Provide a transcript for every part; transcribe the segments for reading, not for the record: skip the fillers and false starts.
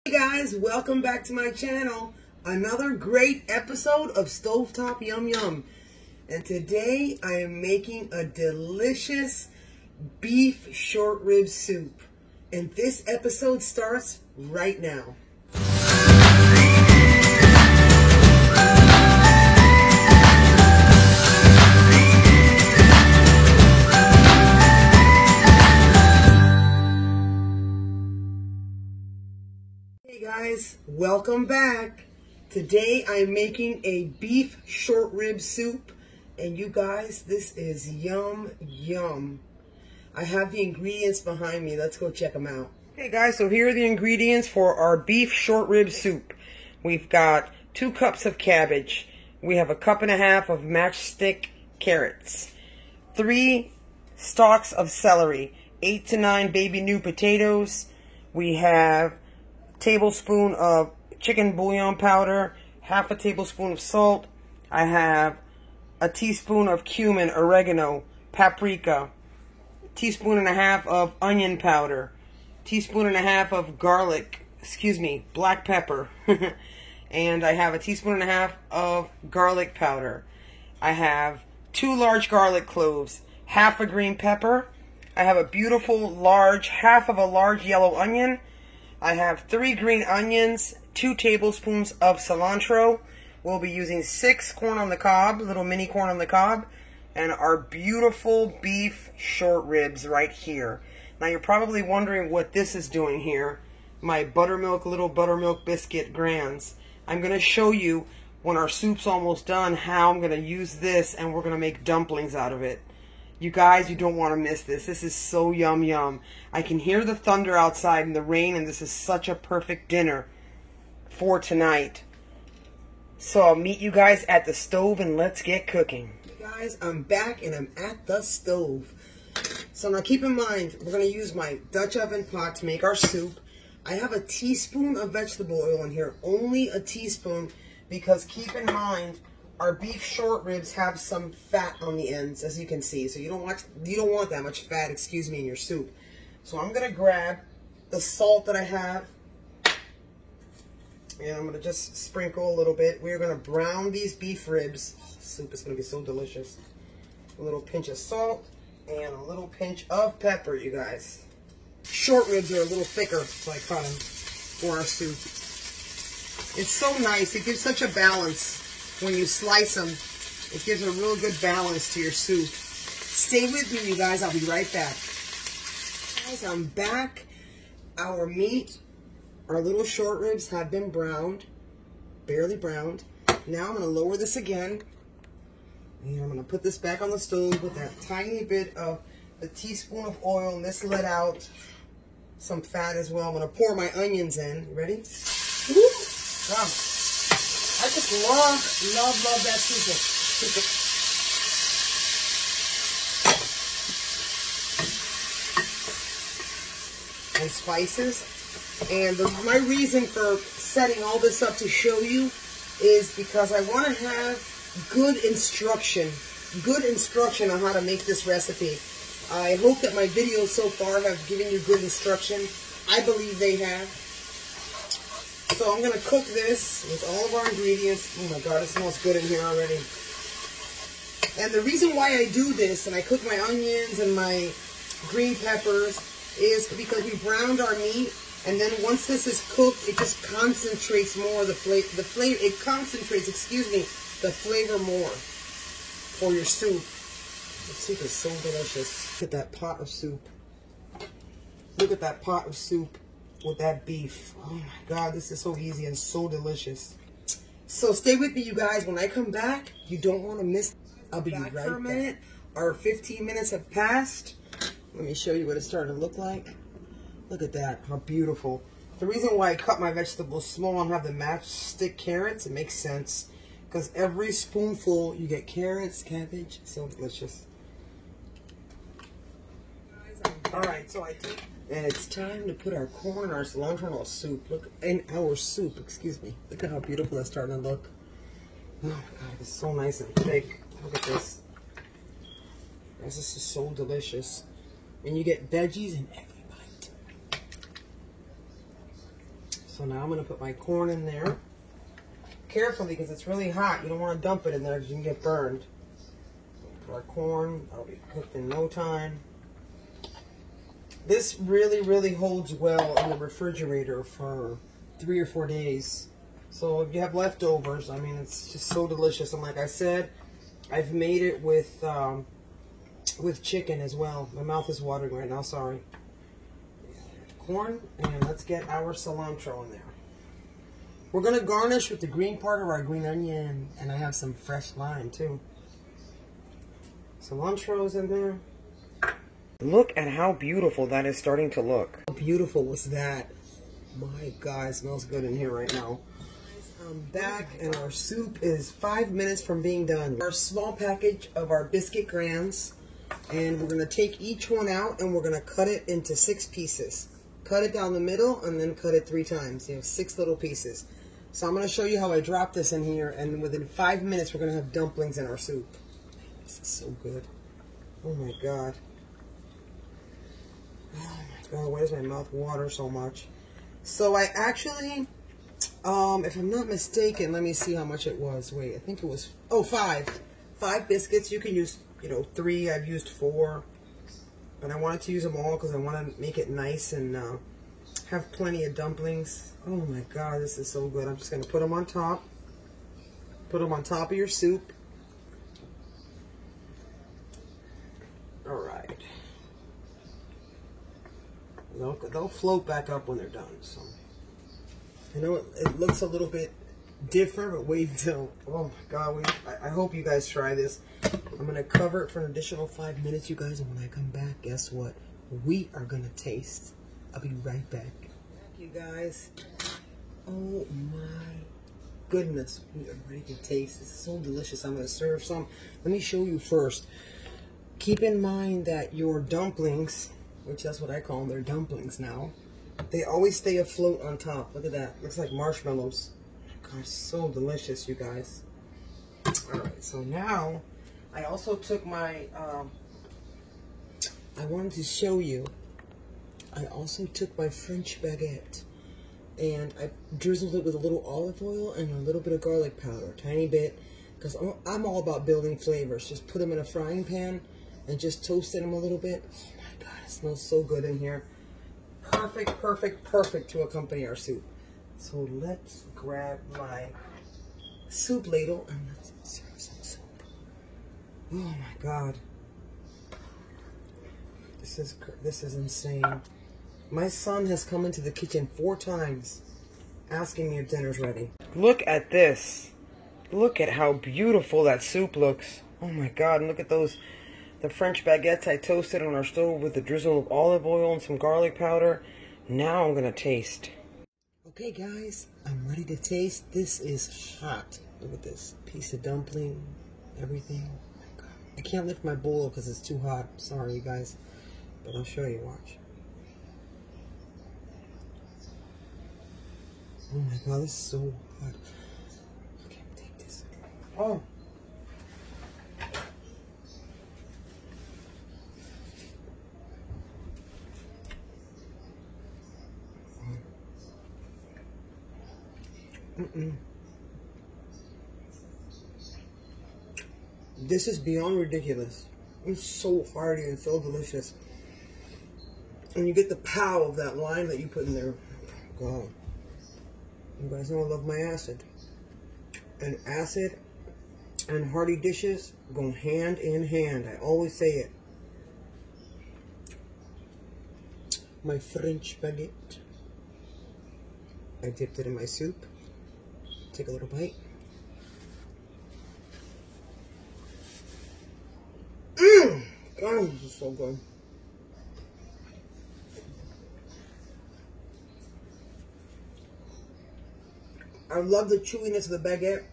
Hey guys, welcome back to my channel. Another great episode of Stovetop Yum Yum. And today I am making a delicious beef short rib soup. And this episode starts right now. Hey guys, welcome back. Today I'm making a beef short rib soup, and you guys, this is yum yum. I have the ingredients behind me. Let's go check them out. Hey guys, so here are the ingredients for our beef short rib soup. We've got 2 cups of cabbage. We have 1.5 cups of matchstick carrots, 3 stalks of celery, 8 to 9 baby new potatoes. We have tablespoon of chicken bouillon powder, 1/2 tablespoon of salt. I have a teaspoon of cumin, oregano, paprika, 1.5 teaspoons of onion powder, 1.5 teaspoons of black pepper, and I have 1.5 teaspoons of garlic powder. I have 2 large garlic cloves, 1/2 green pepper. I have a beautiful large, 1/2 large yellow onion. I have 3 green onions, 2 tablespoons of cilantro. We'll be using 6 corn on the cob, little mini corn on the cob, and our beautiful beef short ribs right here. Now you're probably wondering what this is doing here. My little buttermilk biscuit grands. I'm going to show you when our soup's almost done how I'm going to use this, and we're going to make dumplings out of it. You guys, you don't want to miss this. This is so yum yum. I can hear the thunder outside and the rain, and this is such a perfect dinner for tonight. So I'll meet you guys at the stove and let's get cooking. Hey guys, I'm back and I'm at the stove. So now keep in mind, we're going to use my Dutch oven pot to make our soup. I have 1 teaspoon of vegetable oil in here, only 1 teaspoon, because keep in mind, our beef short ribs have some fat on the ends, as you can see. So you don't want that much fat, in your soup. So I'm gonna grab the salt that I have, and I'm gonna just sprinkle a little bit. We're gonna brown these beef ribs. Soup is gonna be so delicious. A little pinch of salt and a little pinch of pepper, you guys. Short ribs are a little thicker, so I cut them for our soup. It's so nice. It gives such a balance. When you slice them, it gives a real good balance to your soup. Stay with me, you guys. I'll be right back. Guys, I'm back. Our meat, our little short ribs have been browned, barely browned. Now I'm going to lower this again. And I'm going to put this back on the stove with that tiny bit of a teaspoon of oil. And this let out some fat as well. I'm going to pour my onions in. You ready? Woo! Wow. I just love that soup. And spices. And my reason for setting all this up to show you is because I want to have good instruction on how to make this recipe. I hope that my videos so far have given you good instruction. I believe they have. So I'm going to cook this with all of our ingredients. Oh my God, it smells good in here already. And the reason why I do this, and I cook my onions and my green peppers, is because we browned our meat. And then once this is cooked, it just concentrates more the flavor more for your soup. The soup is so delicious. Look at that pot of soup. Look at that pot of soup with that beef. Oh my God, this is so easy and so delicious. So stay with me, you guys. When I come back, you don't want to miss. I'll be right back for a minute. Our 15 minutes have passed. Let me show you what it's starting to look like. Look at that, how beautiful. The reason why I cut my vegetables small and have the matchstick carrots, it makes sense. Because every spoonful, you get carrots, cabbage, so delicious. Alright, so I take, and it's time to put our corn, our cilantro, in our soup. Look, in our soup, excuse me. Look at how beautiful that's starting to look. Oh my God, it's so nice and thick. Look at this. This is so delicious. And you get veggies in every bite. So now I'm going to put my corn in there. Carefully, because it's really hot. You don't want to dump it in there because you can get burned. Put our corn. That'll be cooked in no time. This really, really holds well in the refrigerator for 3 or 4 days. So if you have leftovers, I mean, it's just so delicious. And like I said, I've made it with chicken as well. My mouth is watering right now, sorry. Corn, and let's get our cilantro in there. We're going to garnish with the green part of our green onion, and I have some fresh lime too. Cilantro's in there. Look at how beautiful that is starting to look. How beautiful was that? My God, it smells good in here right now. I'm back, and our soup is 5 minutes from being done. Our small package of our biscuit grands, and we're going to take each one out, and we're going to cut it into 6 pieces. Cut it down the middle, and then cut it 3 times. You know, 6 little pieces. So I'm going to show you how I drop this in here, and within 5 minutes, we're going to have dumplings in our soup. This is so good. Oh my God. Oh my God, why does my mouth water so much? So I actually, if I'm not mistaken, let me see how much it was. Wait, I think it was, 5. 5 biscuits. You can use, 3. I've used 4. But I wanted to use them all because I want to make it nice and have plenty of dumplings. Oh my God, this is so good. I'm just going to put them on top. Put them on top of your soup. All right. They'll float back up when they're done. So I know it looks a little bit different, but wait until, oh my God, I hope you guys try this. I'm going to cover it for an additional 5 minutes, you guys, and when I come back, guess what? We are going to taste. I'll be right back. You guys, oh my goodness, we are ready to taste. It's so delicious. I'm going to serve some. Let me show you first. Keep in mind that your dumplings, which that's what I call them, they're dumplings now, they always stay afloat on top. Look at that. Looks like marshmallows. Gosh, so delicious, you guys. All right, so now I also took my, I wanted to show you, I also took my French baguette and I drizzled it with a little olive oil and a little bit of garlic powder, a tiny bit, because I'm all about building flavors. Just put them in a frying pan and just toasted them a little bit. Oh my God, it smells so good in here. Perfect, perfect, perfect to accompany our soup. So let's grab my soup ladle and let's serve some soup. Oh my God. This is insane. My son has come into the kitchen 4 times asking me if dinner's ready. Look at this. Look at how beautiful that soup looks. Oh my God, and look at those, the French baguettes I toasted on our stove with a drizzle of olive oil and some garlic powder. Now I'm gonna taste. Okay guys, I'm ready to taste. This is hot. Look at this piece of dumpling, everything. Oh my God. I can't lift my bowl because it's too hot. Sorry you guys, but I'll show you, watch. Oh my God, this is so hot. Okay, take this. Oh. This is beyond ridiculous. It's so hearty and so delicious. And you get the pow of that lime that you put in there. God. You guys know I love my acid. And acid and hearty dishes go hand in hand. I always say it. My French baguette. I dipped it in my soup. Take a little bite. God, this is so good. I love the chewiness of the baguette.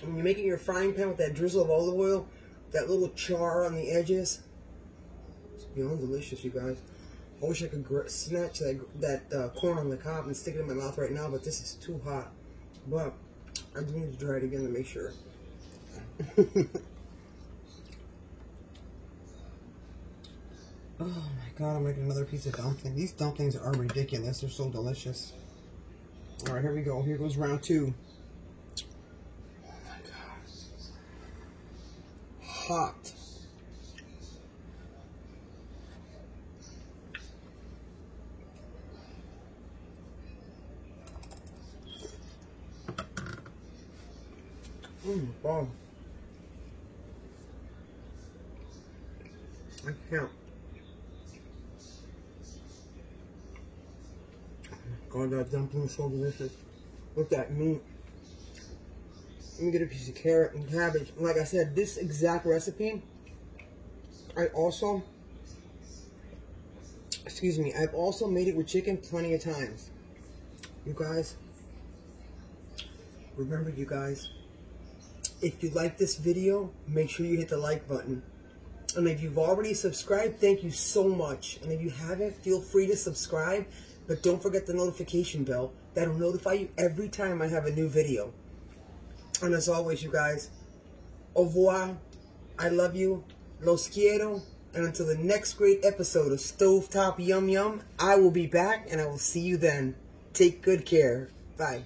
When you're making your frying pan with that drizzle of olive oil, that little char on the edges, it's beyond delicious, you guys. I wish I could snatch that corn on the cob and stick it in my mouth right now, but this is too hot. But I do need to try it again to make sure. Oh my God, I'm making another piece of dumpling. These dumplings are ridiculous. They're so delicious. All right, here we go. Here goes round 2. Oh my God. Hot. Wow. I can't. God, that dumpling is so delicious. With that meat. Let me get a piece of carrot and cabbage. Like I said, this exact recipe, I've also made it with chicken plenty of times. You guys, remember you guys, if you like this video, make sure you hit the like button. And if you've already subscribed, thank you so much. And if you haven't, feel free to subscribe. But don't forget the notification bell. That'll notify you every time I have a new video. And as always, you guys, au revoir. I love you. Los quiero. And until the next great episode of Stovetop Yum Yum, I will be back and I will see you then. Take good care. Bye.